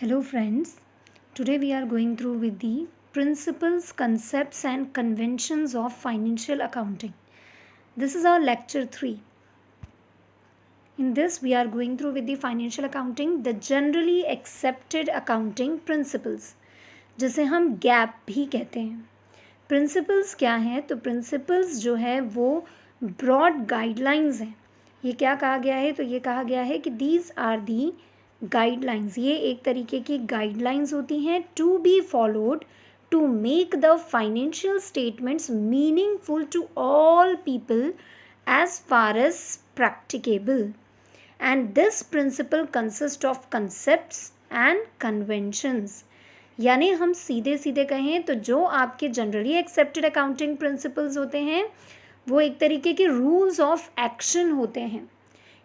Hello friends, today we are going through with the principles, concepts and conventions of financial accounting. This is our lecture 3. In this we are going through with the financial accounting, the generally accepted accounting principles, जिसे हम gap भी कहते हैं. Principles क्या हैं? तो principles जो है वो ब्रॉड गाइडलाइंस हैं. ये क्या कहा गया है? तो ये कहा गया है कि दीज आर दी गाइडलाइंस. ये एक तरीके की गाइडलाइंस होती हैं to be followed to make the financial statements meaningful to all people as far as practicable. And this principle consists of concepts and conventions. यानी हम सीधे सीधे कहें तो जो आपके जनरली एक्सेप्टेड अकाउंटिंग प्रिंसिपल्स होते हैं वो एक तरीके के रूल्स ऑफ एक्शन होते हैं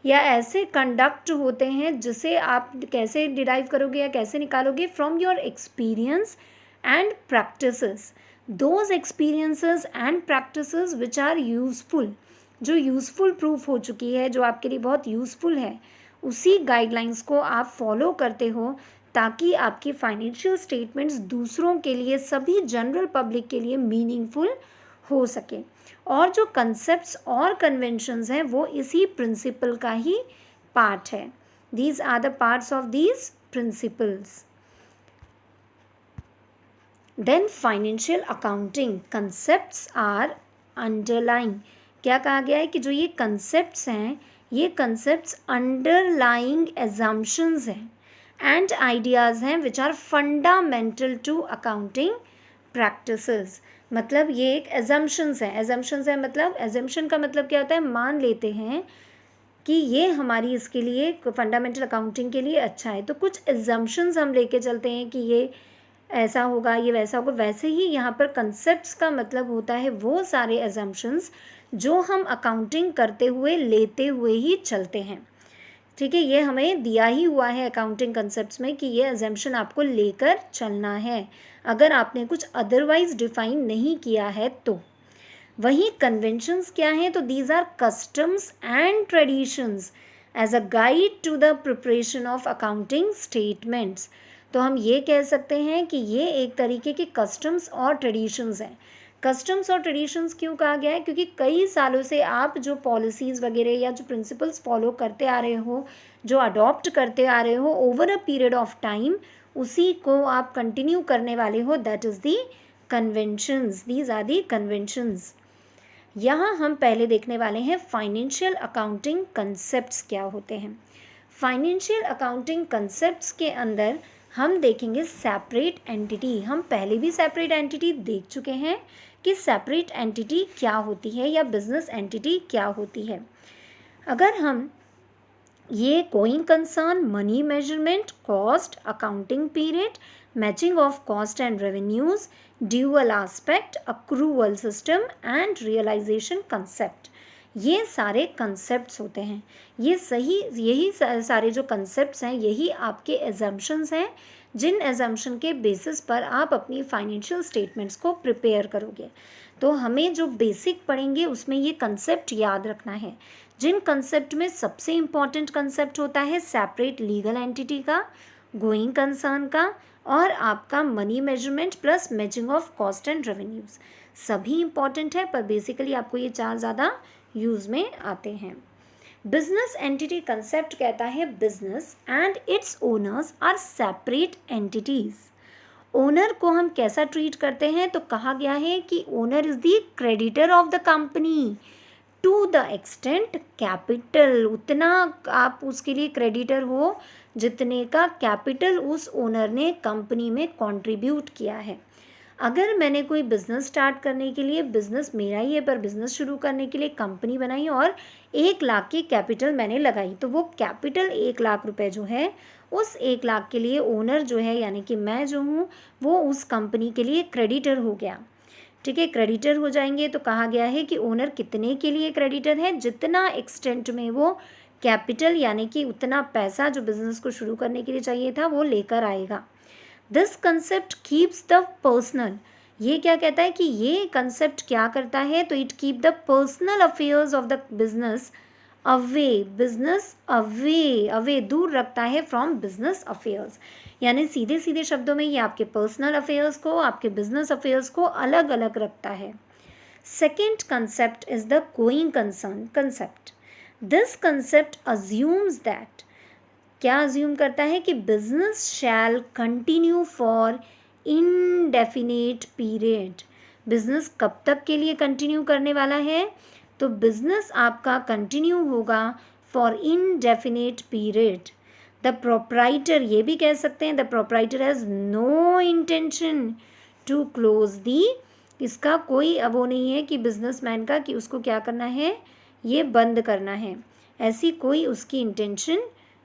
या ऐसे कंडक्ट होते हैं जिसे आप कैसे डिराइव करोगे या कैसे निकालोगे from your experience and practices. Those experiences and practices which are useful, जो यूज़फुल प्रूफ हो चुकी है, जो आपके लिए बहुत यूज़फुल है, उसी गाइडलाइंस को आप फॉलो करते हो ताकि आपकी फाइनेंशियल स्टेटमेंट्स दूसरों के लिए, सभी जनरल पब्लिक के लिए मीनिंगफुल हो सके. और जो कंसेप्ट्स और कन्वेंशंस हैं वो इसी प्रिंसिपल का ही पार्ट है. These are the parts of these principles. Then financial accounting concepts are underlying. क्या कहा गया है कि जो ये कंसेप्ट्स हैं, ये कंसेप्ट्स अंडरलाइंग एजम्पशंस हैं एंड आइडियाज़ हैं which are fundamental to accounting practices. मतलब ये एक एजम्पशंस है. एजम्पशंस है मतलब, एजम्पशन का मतलब क्या होता है? मान लेते हैं कि ये हमारी इसके लिए फंडामेंटल अकाउंटिंग के लिए अच्छा है, तो कुछ एजम्पशंस हम लेके चलते हैं कि ये ऐसा होगा, ये वैसा होगा. वैसे ही यहाँ पर कंसेप्ट्स का मतलब होता है वो सारे एजम्पशंस जो हम अकाउंटिंग करते हुए लेते हुए ही चलते हैं. ठीक है, ये हमें दिया ही हुआ है अकाउंटिंग कंसेप्ट्स में कि ये एजम्पशन आपको लेकर चलना है अगर आपने कुछ अदरवाइज डिफाइन नहीं किया है तो. वहीं कन्वेंशंस क्या हैं? तो these are customs and traditions as a guide to the preparation of accounting statements. तो हम ये कह सकते हैं कि ये एक तरीके के कस्टम्स और ट्रेडिशंस हैं. कस्टम्स और ट्रेडिशंस क्यों कहा गया है? क्योंकि कई सालों से आप जो पॉलिसीज़ वगैरह या जो प्रिंसिपल्स फॉलो करते आ रहे हो, जो अडॉप्ट करते आ रहे हो over a period of time, उसी को आप कंटिन्यू करने वाले हो. That is the conventions. These are the conventions. यहाँ हम पहले देखने वाले हैं फाइनेंशियल अकाउंटिंग कंसेप्ट्स क्या होते हैं. फाइनेंशियल अकाउंटिंग कंसेप्ट्स के अंदर हम देखेंगे सेपरेट एंटिटी. हम पहले भी सेपरेट एंटिटी देख चुके हैं कि सेपरेट एंटिटी क्या होती है या बिजनेस एंटिटी क्या होती है. अगर हम ये going concern, money measurement, cost, accounting period, matching of cost and revenues, dual aspect, accrual system and realisation concept, ये सारे कंसेप्ट्स होते हैं. यही सारे जो कंसेप्ट्स हैं यही आपके एजम्पशंस हैं जिन एजम्पशन के बेसिस पर आप अपनी फाइनेंशियल स्टेटमेंट्स को प्रिपेयर करोगे. तो हमें जो बेसिक पढ़ेंगे उसमें ये कंसेप्ट याद रखना है. जिन कंसेप्ट में सबसे इम्पॉर्टेंट कंसेप्ट होता है सेपरेट लीगल एंटिटी का, गोइंग कंसर्न का और आपका money measurement plus matching of cost and revenues. सभी इम्पॉर्टेंट है पर बेसिकली आपको ये चार ज़्यादा यूज़ में आते हैं. बिजनेस एंटिटी कंसेप्ट कहता है business and its owners are separate entities. Owner को हम कैसा ट्रीट करते हैं? तो कहा गया है कि owner is the creditor of the company to the extent capital. उतना आप उसके लिए क्रेडिटर हो जितने का कैपिटल उस ओनर ने कंपनी में कंट्रीब्यूट किया है. अगर मैंने कोई बिज़नेस स्टार्ट करने के लिए, बिज़नेस मेरा ही है पर बिज़नेस शुरू करने के लिए कंपनी बनाई और 1 लाख की कैपिटल मैंने लगाई, तो वो कैपिटल 1 लाख रुपए जो है उस 1 लाख के लिए ओनर जो है यानी कि मैं जो हूँ वो उस कंपनी के लिए क्रेडिटर हो गया. ठीक है, क्रेडिटर हो जाएंगे तो कहा गया है कि ओनर कितने के लिए क्रेडिटर है? जितना एक्सटेंट में वो कैपिटल यानी कि उतना पैसा जो बिज़नेस को शुरू करने के लिए चाहिए था वो लेकर आएगा. This concept keeps the personal. ये क्या कहता है कि ये कंसेप्ट क्या करता है? तो it keep the personal affairs of the business away, business away, away दूर रखता है फ्रॉम बिजनेस अफेयर्स, यानी सीधे सीधे शब्दों में ये आपके पर्सनल अफेयर्स को, आपके बिजनेस अफेयर्स को अलग अलग रखता है। Second concept is the going concern concept. This concept assumes that, क्या अज्यूम करता है कि business shall continue for indefinite period. Business कब तक के लिए कंटिन्यू करने वाला है? तो बिजनेस आपका कंटिन्यू होगा for indefinite period. The proprietor, ये भी कह सकते हैं, the proprietor has no intention to close the, इसका कोई अब वो नहीं है कि बिजनेसमैन का कि उसको क्या करना है, ये बंद करना है, ऐसी कोई उसकी इंटेंशन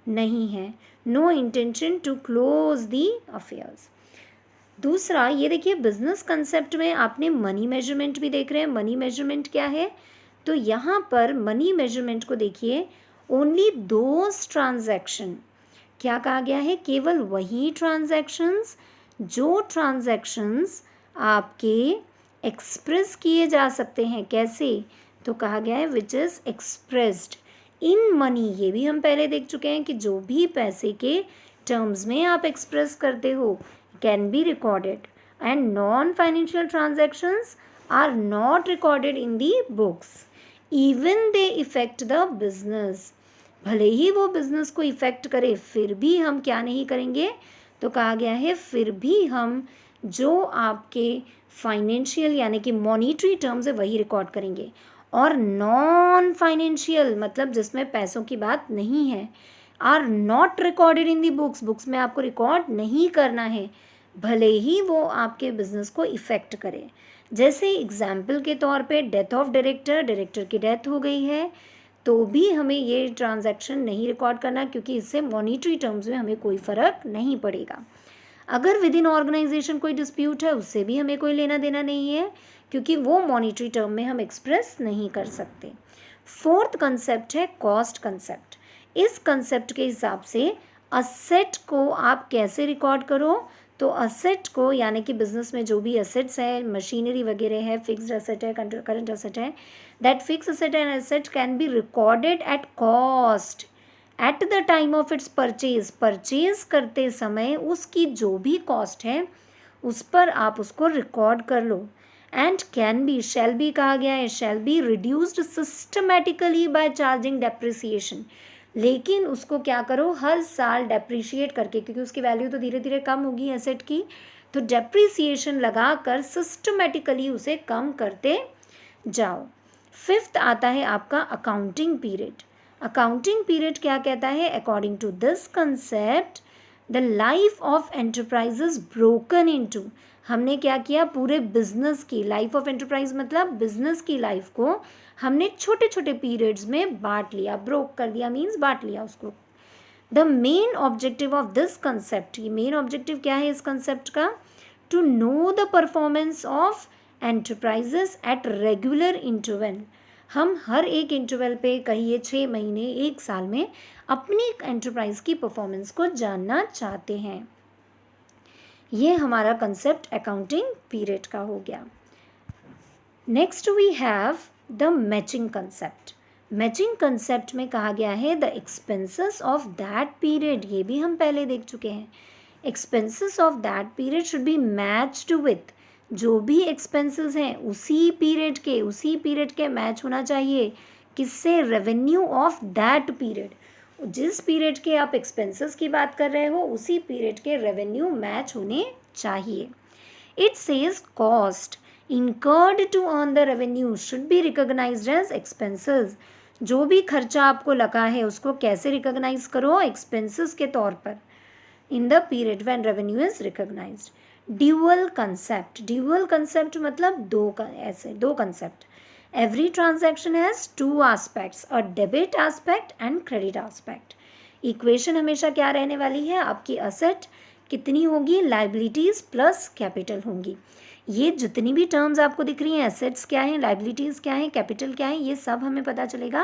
नहीं है। No intention to close the affairs. दूसरा ये देखिए, बिजनेस कंसेप्ट में आपने मनी मेजरमेंट भी देख रहे हैं। मनी मेजरमेंट क्या है? तो यहाँ पर मनी मेजरमेंट को देखिए, ओनली दोज ट्रांजैक्शन, क्या कहा गया है? केवल वही ट्रांजैक्शंस जो ट्रांजैक्शंस आपके एक्सप्रेस किए जा सकते हैं। कैसे? तो कहा गया है which is expressed in money. ये भी हम पहले देख चुके हैं कि जो भी पैसे के टर्म्स में आप एक्सप्रेस करते हो can be recorded, and non financial transactions are not recorded in the books even they effect the business. भले ही वो बिजनेस को इफेक्ट करे फिर भी हम क्या नहीं करेंगे? तो कहा गया है फिर भी हम जो आपके फाइनेंशियल यानी कि मॉनिटरी टर्म्स है वही रिकॉर्ड करेंगे। और नॉन फाइनेंशियल मतलब जिसमें पैसों की बात नहीं है, are not recorded in the books, books में आपको रिकॉर्ड नहीं करना है भले ही वो आपके बिजनेस को इफ़ेक्ट करे। जैसे एग्जाम्पल के तौर पे डेथ ऑफ डायरेक्टर, डायरेक्टर की डेथ हो गई है तो भी हमें ये ट्रांजैक्शन नहीं रिकॉर्ड करना, क्योंकि इससे मॉनिटरी टर्म्स में हमें कोई फ़र्क नहीं पड़ेगा। अगर विद इन ऑर्गेनाइजेशन कोई डिस्प्यूट है उससे भी हमें कोई लेना देना नहीं है, क्योंकि वो मॉनिटरी टर्म में हम एक्सप्रेस नहीं कर सकते। फोर्थ कंसेप्ट है कॉस्ट कंसेप्ट। इस कंसेप्ट के हिसाब से असेट को आप कैसे रिकॉर्ड करो? तो असेट को यानी कि बिजनेस में जो भी असेट्स है, मशीनरी वगैरह है, फिक्स्ड असेट है, करंट असेट है, that fix asset and asset can be recorded at cost at the time of its purchase. Purchase करते समय उसकी जो भी कॉस्ट है उस पर आप उसको रिकॉर्ड कर लो। And can be, shall be कहा गया है, shall be reduced systematically by charging depreciation. लेकिन उसको क्या करो? हर साल डेप्रिशिएट करके, क्योंकि उसकी वैल्यू तो धीरे धीरे कम होगी एसेट की, तो डेप्रिसिएशन लगा कर सिस्टमेटिकली उसे कम करते जाओ। फिफ्थ आता है आपका अकाउंटिंग पीरियड। अकाउंटिंग पीरियड क्या कहता है? According to this concept the life of enterprises broken into. हमने क्या किया? पूरे बिजनेस की लाइफ ऑफ एंटरप्राइज मतलब बिजनेस की लाइफ को हमने छोटे छोटे पीरियड्स में बांट लिया, ब्रोक कर दिया मीन्स बांट लिया उसको। The main objective of this concept, ये मेन ऑब्जेक्टिव क्या है इस कंसेप्ट का? To know the performance of enterprises at regular interval. हम हर एक इंटरवल पे, कहिए 6 महीने, 1 साल में अपनी एंटरप्राइज की परफॉर्मेंस को जानना चाहते हैं। ये हमारा कंसेप्ट अकाउंटिंग पीरियड का हो गया। Next we have the matching concept. Matching concept में कहा गया है the expenses of that period. ये भी हम पहले देख चुके हैं। Expenses of that period should be matched with, जो भी एक्सपेंसेस हैं उसी पीरियड के मैच होना चाहिए। किससे? Revenue of that period. जिस पीरियड के आप एक्सपेंसेस की बात कर रहे हो उसी पीरियड के रेवेन्यू मैच होने चाहिए। It says cost incurred to earn the revenue should be recognized as expenses। जो भी खर्चा आपको लगा है उसको कैसे रिकॉग्नाइज करो? एक्सपेंसेस के तौर पर in the period when revenue is recognised. Dual concept, dual concept मतलब दो concept. Every transaction has 2 aspects, a debit aspect and credit aspect. Equation हमेशा क्या रहने वाली है? आपकी असेट कितनी होगी? लाइबिलिटीज प्लस कैपिटल होंगी। ये जितनी भी टर्म्स आपको दिख रही हैं, एसेट्स क्या हैं, लाइबिलिटीज़ क्या हैं, कैपिटल क्या है, ये सब हमें पता चलेगा।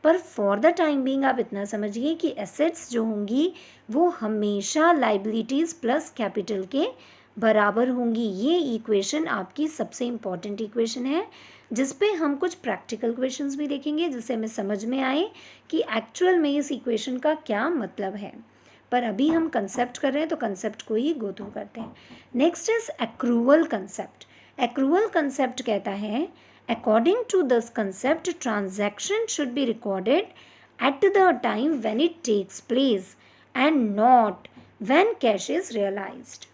पर फॉर द टाइम बीइंग आप इतना समझिए कि एसेट्स जो होंगी वो हमेशा लाइबिलिटीज़ प्लस कैपिटल के बराबर होंगी। ये इक्वेशन आपकी सबसे इम्पॉर्टेंट इक्वेशन है, जिस पे हम कुछ प्रैक्टिकल क्वेश्चंस भी देखेंगे, जिससे हमें समझ में आए कि एक्चुअल में इस इक्वेशन का क्या मतलब है। पर अभी हम कंसेप्ट कर रहे हैं तो कंसेप्ट को ही गो थ्रू करते हैं। Next is accrual concept. Accrual concept कहता है, according to this concept transaction should be recorded at the time when it takes place and not when cash is realised.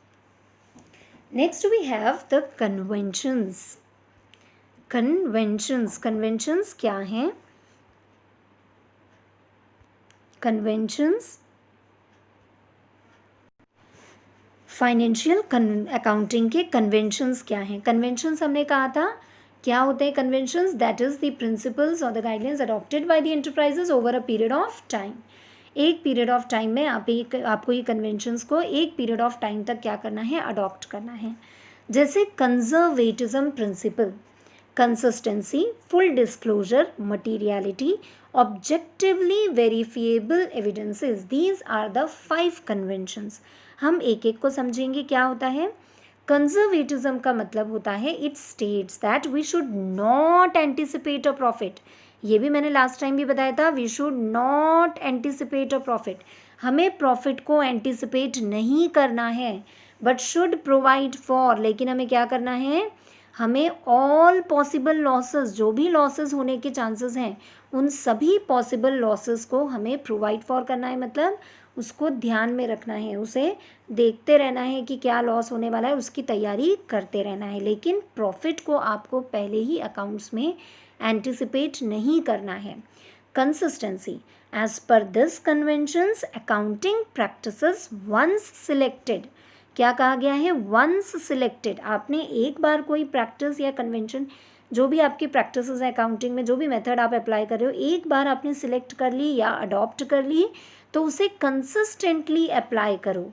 Next we have the conventions. Conventions क्या हैं? Conventions financial accounting के conventions क्या हैं? Conventions हमने कहा था क्या होते हैं conventions? That is the principles और the guidelines adopted by the enterprises over a period of time. एक पीरियड ऑफ टाइम में आपको ये कन्वेंशंस को एक पीरियड ऑफ टाइम तक क्या करना है? अडॉप्ट करना है। जैसे conservatism principle, consistency, full disclosure, materiality, objectively verifiable evidences, these are the 5 conventions. हम एक एक को समझेंगे क्या होता है। कंजर्वेटिज्म का मतलब होता है it states that we should not anticipate a profit. ये भी मैंने लास्ट टाइम भी बताया था, we should not anticipate a profit. हमें प्रॉफिट को एंटिसिपेट नहीं करना है, बट शुड प्रोवाइड फॉर, लेकिन हमें क्या करना है? हमें ऑल पॉसिबल लॉसेस, जो भी लॉसेस होने के चांसेस हैं, उन सभी पॉसिबल लॉसेस को हमें प्रोवाइड फॉर करना है। मतलब उसको ध्यान में रखना है, उसे देखते रहना है कि क्या लॉस होने वाला है, उसकी तैयारी करते रहना है। लेकिन प्रॉफिट को आपको पहले ही अकाउंट्स में एंटिसिपेट नहीं करना है। Consistency, as per this conventions accounting practices once selected, क्या कहा गया है? Once selected. आपने एक बार कोई प्रैक्टिस या कन्वेंशन, जो भी आपकी प्रैक्टिस है अकाउंटिंग में, जो भी मेथड आप अप्लाई कर रहे हो, एक बार आपने सिलेक्ट कर ली या अडॉप्ट कर ली तो उसे कंसिस्टेंटली अप्लाई करो।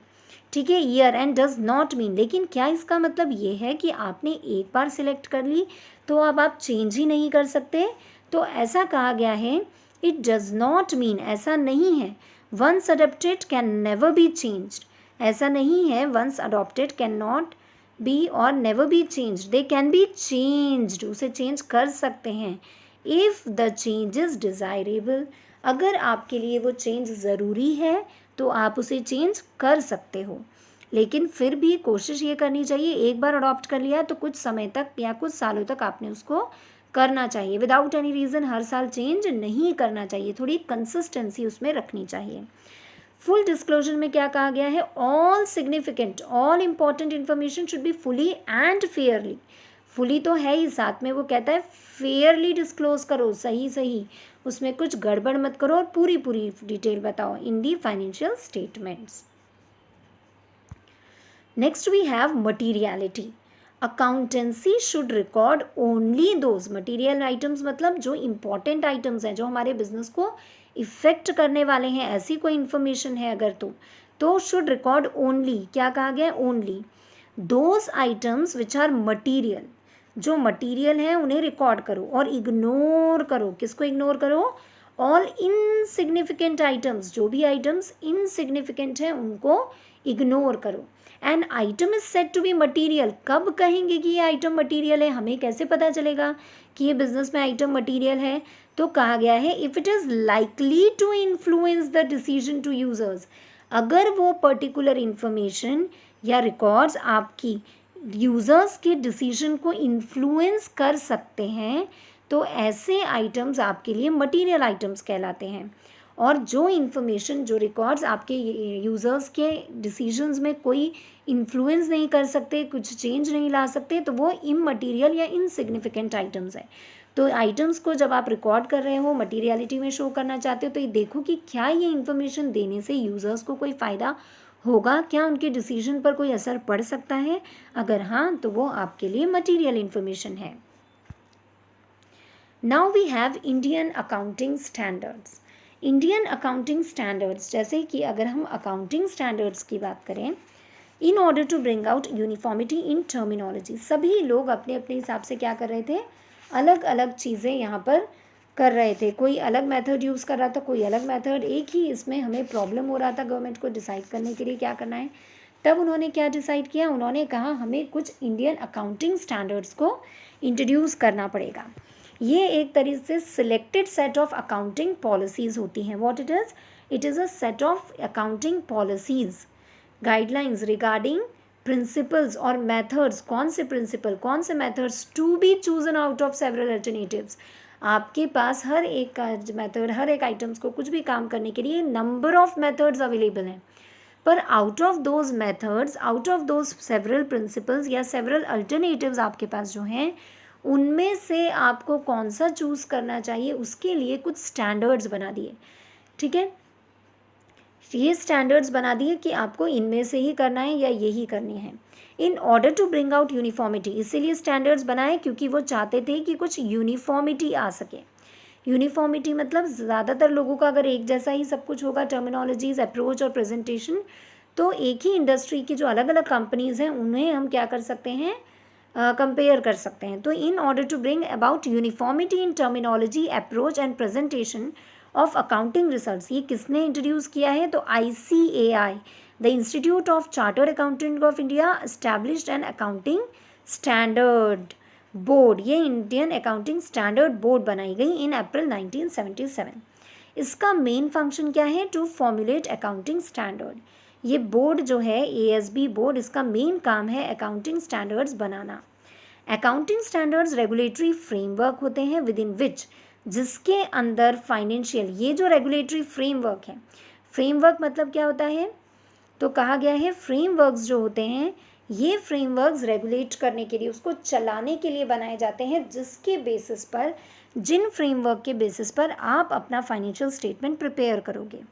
ठीक है, year and does not mean, लेकिन क्या इसका मतलब ये है कि आपने एक बार सिलेक्ट कर ली तो अब आप चेंज ही नहीं कर सकते? तो ऐसा कहा गया है, इट डज नॉट मीन, ऐसा नहीं है। Once adopted can never be changed, ऐसा नहीं है। Once adopted can not be और never be changed, they can be changed, उसे चेंज कर सकते हैं। If the change is desirable, अगर आपके लिए वो चेंज ज़रूरी है तो आप उसे चेंज कर सकते हो। लेकिन फिर भी कोशिश ये करनी चाहिए, एक बार अडॉप्ट कर लिया तो कुछ समय तक या कुछ सालों तक आपने उसको करना चाहिए। विदाउट एनी रीज़न हर साल चेंज नहीं करना चाहिए, थोड़ी कंसिस्टेंसी उसमें रखनी चाहिए। फुल डिस्क्लोजर में क्या कहा गया है? All significant, all important information should be fully and Fairlie, fully तो है ही, साथ में वो कहता है फेयरली डिस्क्लोज करो, सही सही, उसमें कुछ गड़बड़ मत करो और पूरी पूरी डिटेल बताओ in the financial statements. Next we have materiality. Accountancy should record only those material items, मतलब जो इंपॉर्टेंट आइटम्स हैं, जो हमारे बिजनेस को इफेक्ट करने वाले हैं, ऐसी कोई इन्फॉर्मेशन है अगर तो शुड रिकॉर्ड ओनली, क्या कहा गया? Only those items which are material, जो मटीरियल है उन्हें रिकॉर्ड करो और इग्नोर करो, किसको इग्नोर करो? ऑल इनसिग्निफिकेंट आइटम्स, जो भी आइटम्स इनसिग्निफिकेंट हैं उनको इग्नोर करो। An item is said to be material, कब कहेंगे कि ये आइटम मटीरियल है? हमें कैसे पता चलेगा कि ये बिजनेस में आइटम मटीरियल है? तो कहा गया है if it is likely to influence the decision to users, अगर वो पर्टिकुलर इंफॉर्मेशन या रिकॉर्ड्स आपकी यूज़र्स के डिसीजन को इन्फ्लुएंस कर सकते हैं तो ऐसे आइटम्स आपके लिए मटीरियल आइटम्स कहलाते हैं। और जो इन्फॉर्मेशन, जो रिकॉर्ड्स आपके यूज़र्स के डिसीजंस में कोई इन्फ्लुएंस नहीं कर सकते, कुछ चेंज नहीं ला सकते, तो वो इममटीरियल या इनसिग्निफिकेंट आइटम्स हैं। तो आइटम्स को जब आप रिकॉर्ड कर रहे हो, मटीरियलिटी में शो करना चाहते हो, तो ये देखो कि क्या ये इन्फॉर्मेशन देने से यूज़र्स को कोई फ़ायदा होगा, क्या उनके डिसीजन पर कोई असर पड़ सकता है? अगर हाँ तो वो आपके लिए मटीरियल इन्फॉर्मेशन है। Now we have Indian accounting standards. Indian accounting standards, जैसे कि अगर हम अकाउंटिंग स्टैंडर्ड्स की बात करें, in order to bring out uniformity in terminology, सभी लोग अपने अपने हिसाब से क्या कर रहे थे? अलग अलग चीज़ें यहाँ पर कर रहे थे। कोई अलग मेथड यूज़ कर रहा था, कोई अलग मेथड, एक ही इसमें हमें प्रॉब्लम हो रहा था गवर्नमेंट को डिसाइड करने के लिए क्या करना है। तब उन्होंने क्या डिसाइड किया, उन्होंने कहा हमें कुछ इंडियन अकाउंटिंग स्टैंडर्ड्स को इंट्रोड्यूस करना पड़ेगा। ये एक तरीके से selected set of accounting policies होती हैं। What it is a set of accounting policies guidelines regarding principles और मेथड्स, कौन से प्रिंसिपल कौन से methods to be chosen out of several alternatives. आपके पास हर एक मेथड, हर एक आइटम्स को कुछ भी काम करने के लिए नंबर ऑफ मेथड्स अवेलेबल हैं, पर out of those methods, out of those several principles या सेवरल अल्टरनेटिव्स आपके पास जो हैं, उनमें से आपको कौन सा चूज़ करना चाहिए, उसके लिए कुछ स्टैंडर्ड्स बना दिए। ठीक है, ये स्टैंडर्ड्स बना दिए कि आपको इनमें से ही करना है या यही करनी है। In order to bring out uniformity, इसीलिए स्टैंडर्ड्स बनाए क्योंकि वो चाहते थे कि कुछ यूनिफॉर्मिटी आ सके। यूनिफॉर्मिटी मतलब ज़्यादातर लोगों का अगर एक जैसा ही सब कुछ होगा, टर्मिनोलॉजीज, अप्रोच और प्रेजेंटेशन, तो एक ही इंडस्ट्री की जो अलग अलग कंपनीज़ हैं उन्हें हम क्या कर सकते हैं, कंपेयर कर सकते हैं। तो in order to bring about uniformity in terminology, approach and presentation of accounting research, ये किसने इंट्रोड्यूस किया है, तो ICAI, the institute of chartered accountant of India, established an accounting standard board, ये इंडियन अकाउंटिंग स्टैंडर्ड बोर्ड बनाई गई इन अप्रैल 1977। इसका main function क्या है, टू फॉर्मुलेट अकाउंटिंग स्टैंडर्ड। ये बोर्ड जो है ASB बोर्ड, इसका मेन काम है अकाउंटिंग स्टैंडर्ड्स बनाना। अकाउंटिंग स्टैंडर्ड्स रेगुलेटरी फ्रेमवर्क होते हैं विद इन विच, जिसके अंदर फाइनेंशियल, ये जो रेगुलेटरी फ्रेमवर्क है, फ्रेमवर्क मतलब क्या होता है, तो कहा गया है फ्रेमवर्क्स जो होते हैं, ये फ्रेमवर्क्स रेगुलेट करने के लिए, उसको चलाने के लिए बनाए जाते हैं, जिसके बेसिस पर, जिन फ्रेमवर्क के बेसिस पर आप अपना फाइनेंशियल स्टेटमेंट प्रिपेयर करोगे।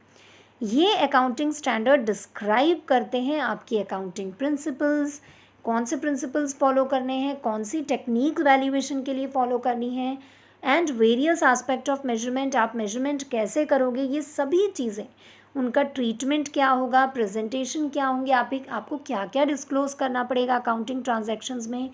ये अकाउंटिंग स्टैंडर्ड डिस्क्राइब करते हैं आपकी अकाउंटिंग प्रिंसिपल्स, कौन से प्रिंसिपल्स फॉलो करने हैं, कौन सी टेक्निक वैल्यूएशन के लिए फॉलो करनी है, and various aspect of measurement, आप मेजरमेंट कैसे करोगे, ये सभी चीज़ें, उनका ट्रीटमेंट क्या होगा, प्रेजेंटेशन क्या होंगे, आपको क्या क्या डिस्क्लोज़ करना पड़ेगा अकाउंटिंग ट्रांजैक्शंस में,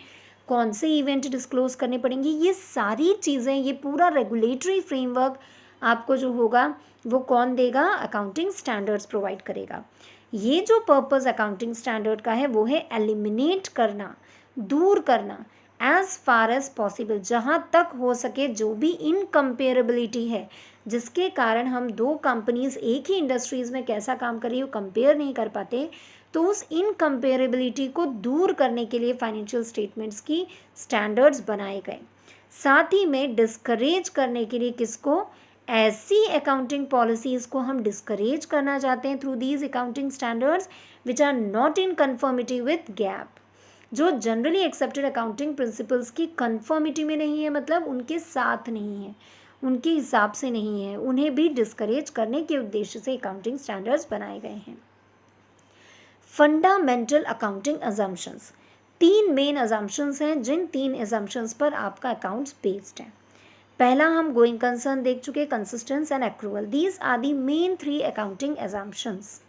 कौन से इवेंट डिस्क्लोज़ करने पड़ेंगे, ये सारी चीज़ें, ये पूरा रेगुलेटरी फ्रेमवर्क आपको जो होगा वो कौन देगा, अकाउंटिंग स्टैंडर्ड्स प्रोवाइड करेगा। ये जो पर्पस अकाउंटिंग स्टैंडर्ड का है वो है एलिमिनेट करना, दूर करना, एज फार एज पॉसिबल, जहाँ तक हो सके जो भी इनकम्पेरेबिलिटी है, जिसके कारण हम दो कंपनीज एक ही इंडस्ट्रीज़ में कैसा काम कर रही है वो कंपेयर नहीं कर पाते, तो उस इनकम्पेरेबिलिटी को दूर करने के लिए फाइनेंशियल स्टेटमेंट्स की स्टैंडर्ड्स बनाए गए। साथ ही में डिस्करेज करने के लिए किसको, ऐसी अकाउंटिंग पॉलिसीज़ को हम डिस्करेज करना चाहते हैं through these accounting standards which are not in conformity with GAAP, जो जनरली एक्सेप्टेड अकाउंटिंग प्रिंसिपल्स की कन्फर्मिटी में नहीं है, मतलब उनके साथ नहीं है, उनके हिसाब से नहीं है, उन्हें भी डिस्करेज करने के उद्देश्य से अकाउंटिंग स्टैंडर्ड्स बनाए गए हैं। Fundamental accounting assumptions, 3 main assumptions हैं, जिन 3 अजम्पशंस पर आपका अकाउंट्स बेस्ड है। पहला हम गोइंग कंसर्न देख चुके, consistence and accrual, these are the main 3 accounting assumptions.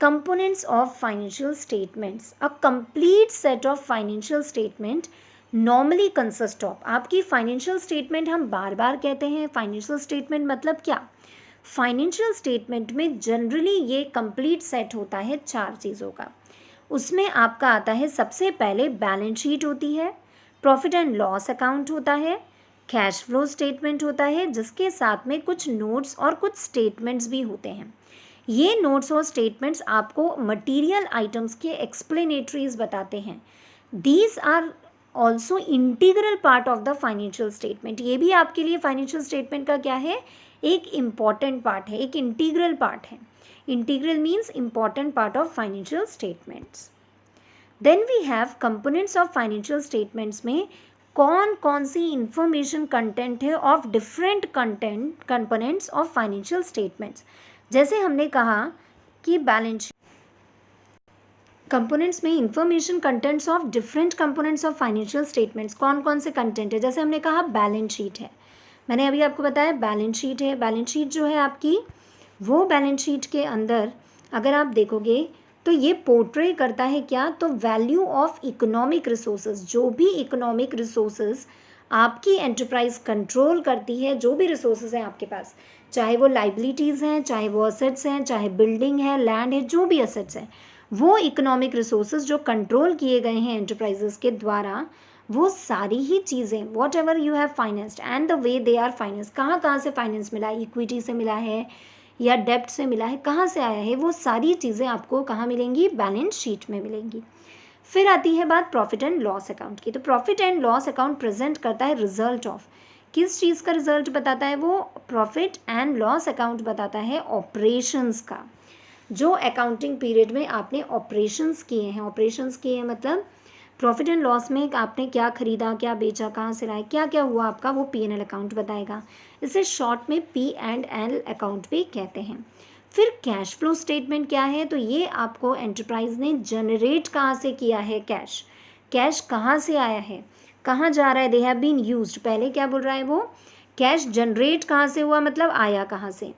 Components of financial statements, a complete set of financial statement normally consist of, आपकी financial statement हम बार बार कहते हैं, financial statement मतलब क्या, financial statement में generally ये complete set होता है 4 चीज़ों का। उसमें आपका आता है सबसे पहले बैलेंस शीट होती है, प्रॉफिट एंड लॉस अकाउंट होता है, कैश फ्लो स्टेटमेंट होता है, जिसके साथ में कुछ नोट्स और कुछ स्टेटमेंट्स भी होते हैं। ये नोट्स और स्टेटमेंट्स आपको मटेरियल आइटम्स के एक्सप्लेनेटरीज बताते हैं। These are also integral part of the financial statement, ये भी आपके लिए फाइनेंशियल स्टेटमेंट का क्या है, एक इम्पॉर्टेंट पार्ट है, एक इंटीग्रल पार्ट है। Integral means important part of financial statements. Then we have components of financial statements में कौन कौन सी इंफॉर्मेशन कंटेंट है of different content components of financial statements. जैसे हमने कहा कि बैलेंस शीट कंपोनेंट्स में information contents of different components of financial statements, कौन कौन से कंटेंट है, जैसे हमने कहा बैलेंस शीट है, मैंने अभी आपको बताया बैलेंस शीट है। बैलेंस शीट जो है आपकी, वो बैलेंस शीट के अंदर अगर आप देखोगे तो ये पोर्ट्रे करता है क्या, तो वैल्यू ऑफ इकोनॉमिक रिसोर्सेज, जो भी इकोनॉमिक रिसोर्सेज आपकी एंटरप्राइज कंट्रोल करती है, जो भी रिसोर्सेज हैं आपके पास, चाहे वो लाइबिलिटीज़ हैं, चाहे वो असेट्स हैं, चाहे बिल्डिंग है, लैंड है, जो भी असेट्स हैं, वो इकोनॉमिक रिसोर्सेज जो कंट्रोल किए गए हैं एंटरप्राइजेस के द्वारा, वो सारी ही चीज़ें whatever you have financed and the way they are finance, कहाँ कहाँ से फाइनेंस मिला है, इक्विटी से मिला है या डेप्ट से मिला है, कहाँ से आया है, वो सारी चीज़ें आपको कहाँ मिलेंगी, बैलेंस शीट में मिलेंगी। फिर आती है बात प्रॉफिट एंड लॉस अकाउंट की। तो profit and loss account present करता है रिजल्ट ऑफ, किस चीज़ का रिजल्ट बताता है वो, प्रॉफिट एंड लॉस अकाउंट बताता है ऑपरेशंस का, जो अकाउंटिंग पीरियड में आपने ऑपरेशंस किए हैं। ऑपरेशंस किए हैं मतलब प्रॉफिट एंड लॉस में आपने क्या खरीदा, क्या बेचा, कहाँ से लाए, क्या क्या हुआ आपका, वो P&L अकाउंट बताएगा। इसे शॉर्ट में P&L अकाउंट भी कहते हैं। फिर कैश फ्लो स्टेटमेंट क्या है, तो ये आपको एंटरप्राइज ने जनरेट कहाँ से किया है, कैश, कैश कहाँ से आया है, कहाँ जा रहा है, दे हैव बीन यूज्ड। पहले क्या बोल रहा है वो, कैश जनरेट कहाँ से हुआ मतलब आया कहाँ से।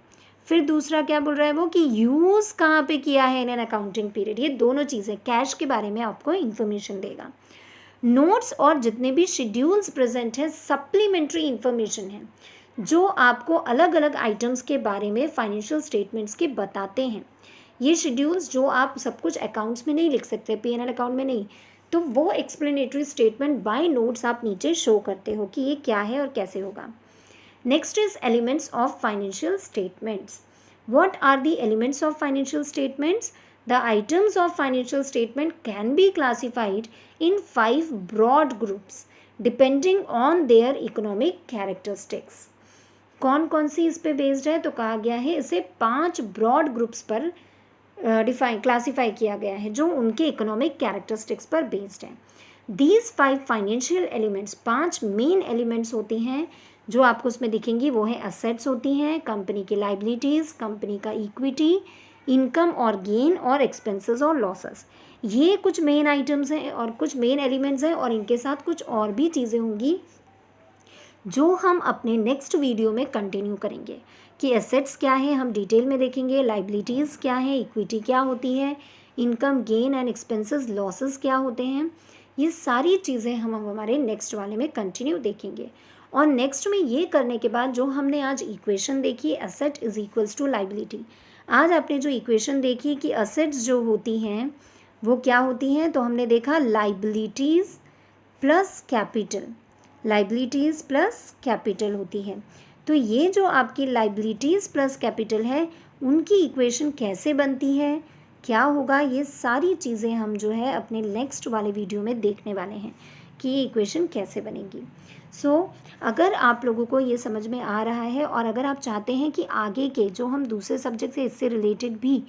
फिर दूसरा क्या बोल रहा है वो कि यूज़ कहाँ पे किया है इन एन अकाउंटिंग पीरियड। ये दोनों चीज़ें कैश के बारे में आपको इन्फॉर्मेशन देगा। नोट्स और जितने भी शेड्यूल्स प्रेजेंट हैं सप्लीमेंट्री इन्फॉर्मेशन है, जो आपको अलग अलग आइटम्स के बारे में फाइनेंशियल स्टेटमेंट्स के बताते हैं। ये शेड्यूल्स जो आप सब कुछ अकाउंट्स में नहीं लिख सकते, P&L अकाउंट में नहीं, तो वो एक्सप्लेनेटरी स्टेटमेंट बाय नोट्स आप नीचे शो करते हो कि ये क्या है और कैसे होगा। Next is elements of financial statements. What are the elements of financial statements? The items of financial statement can be classified in 5 broad groups depending on their economic characteristics. कौन कौन सी इस पे बेस्ड है, तो कहा गया है इसे 5 ब्रॉड ग्रुप्स पर क्लासीफाई किया गया है जो उनके इकोनॉमिक कैरेक्टरिस्टिक्स पर बेस्ड है। These 5 financial elements, 5 main elements होती हैं जो आपको उसमें दिखेंगी। वो है असेट्स होती हैं, कंपनी की लाइबिलिटीज़, कंपनी का इक्विटी, इनकम और गेन, और एक्सपेंसेस और लॉसेस। ये कुछ मेन आइटम्स हैं और कुछ मेन एलिमेंट्स हैं, और इनके साथ कुछ और भी चीज़ें होंगी जो हम अपने नेक्स्ट वीडियो में कंटिन्यू करेंगे कि एसेट्स क्या है हम डिटेल में देखेंगे, लाइबिलिटीज़ क्या है, इक्विटी क्या होती है, income gain and expenses losses क्या होते हैं। ये सारी चीज़ें हम हमारे नेक्स्ट वाले में कंटिन्यू देखेंगे। और नेक्स्ट में ये करने के बाद जो हमने आज इक्वेशन देखी, asset is equals to liability, आज आपने जो इक्वेशन देखी कि असेट्स जो होती हैं वो क्या होती हैं, तो हमने देखा liabilities plus capital, liabilities plus capital होती है। तो ये जो आपकी लाइबिलिटीज़ प्लस कैपिटल है उनकी इक्वेशन कैसे बनती है, क्या होगा, ये सारी चीज़ें हम जो है अपने नेक्स्ट वाले वीडियो में देखने वाले हैं कि ये इक्वेशन कैसे बनेगी। अगर आप लोगों को ये समझ में आ रहा है और अगर आप चाहते हैं कि आगे के जो हम दूसरे सब्जेक्ट से इससे रिलेटेड भी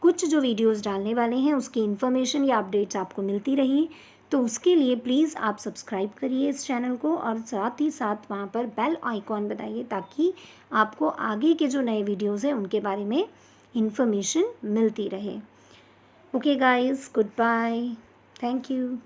कुछ जो वीडियोस डालने वाले हैं उसकी इन्फॉर्मेशन या अपडेट्स आपको मिलती रही, तो उसके लिए प्लीज़ आप सब्सक्राइब करिए इस चैनल को और साथ ही साथ वहाँ पर बेल आइकॉन बताइए ताकि आपको आगे के जो नए वीडियोज़ हैं उनके बारे में इन्फॉर्मेशन मिलती रहे। Okay guys, goodbye, thank you.